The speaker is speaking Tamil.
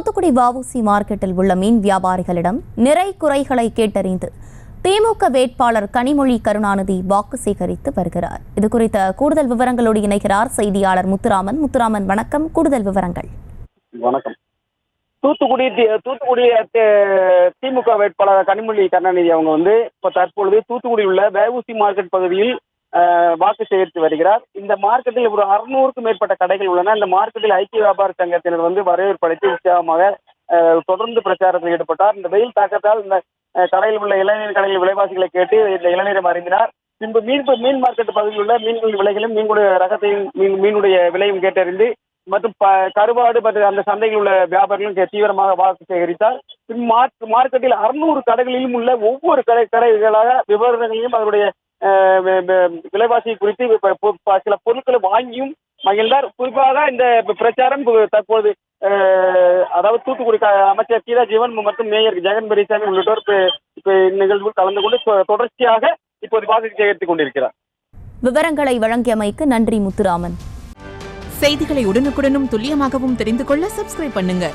தூத்துக்குடி வஉசி மார்க்கெட்டில் உள்ள மீன் வியாபாரிகளிடம் நிறை குறைகளை கேட்டறிந்து திமுக வேட்பாளர் கனிமொழி கருணாநிதி வாக்கு சேகரித்து வருகிறார். இதுகுறித்த கூடுதல் விவரங்களோடு இணைகிறார் செய்தியாளர் முத்துராமன். முத்துராமன், வணக்கம். கூடுதல் விவரங்கள். வணக்கம். தூத்துக்குடி திமுக வேட்பாளர் கனிமொழி கருணாநிதி அவங்க இப்ப தற்பொழுது தூத்துக்குடியில் உள்ள வஉசி மார்க்கெட் பகுதியில் வாக்கு சேகரித்து வருகிறார். இந்த மார்க்கெட்டில் ஒரு 600க்கும் மேற்பட்ட கடைகள் உள்ளன. இந்த மார்க்கெட்டில் ஐக்கிய வியாபார சங்கத்தினர் வரவேற்பு அளித்து உற்சாகமாக தொடர்ந்து பிரச்சாரத்தில் ஈடுபட்டார். இந்த வெயில் தாக்கத்தால் இந்த கடையில் உள்ள இளநீர் கடையில் விலைவாசிகளை கேட்டு இந்த இளநீரை அறிந்தினார். பின்பு மீன் மார்க்கெட் பகுதியில் உள்ள மீன்களின் விலைகளும் மீனுடைய ரகத்தையும் மீனுடைய விலையும் கேட்டறிந்து மற்றும் கருவாடு மற்றும் அந்த சந்தையில் உள்ள வியாபாரிகளும் தீவிரமாக வாக்கு சேகரித்தார். மார்க்கெட்டில் 600 கடைகளிலும் உள்ள ஒவ்வொரு கடைகளாக விவரங்களையும் அதனுடைய விலைவாசி குறித்து சில பொருட்களை வாங்கியும் மகிழ்ந்தார். குறிப்பாக இந்த பிரச்சாரம் தற்போது அதாவது தூத்துக்குடி அமைச்சர் கீதா ஜீவன் மற்றும் மேயர் ஜெகன் பெரியசாமி உள்ளிட்டோர் நிகழ்வில் கலந்து கொண்டு தொடர்ச்சியாக இப்போது வாக்கு சேகரித்துக் கொண்டிருக்கிறார். விவரங்களை வழங்கியமைக்கு நன்றி முத்துராமன். செய்திகளை உடனுக்குடனும் துல்லியமாகவும் தெரிந்து கொள்ள சப்ஸ்கிரைப் பண்ணுங்க.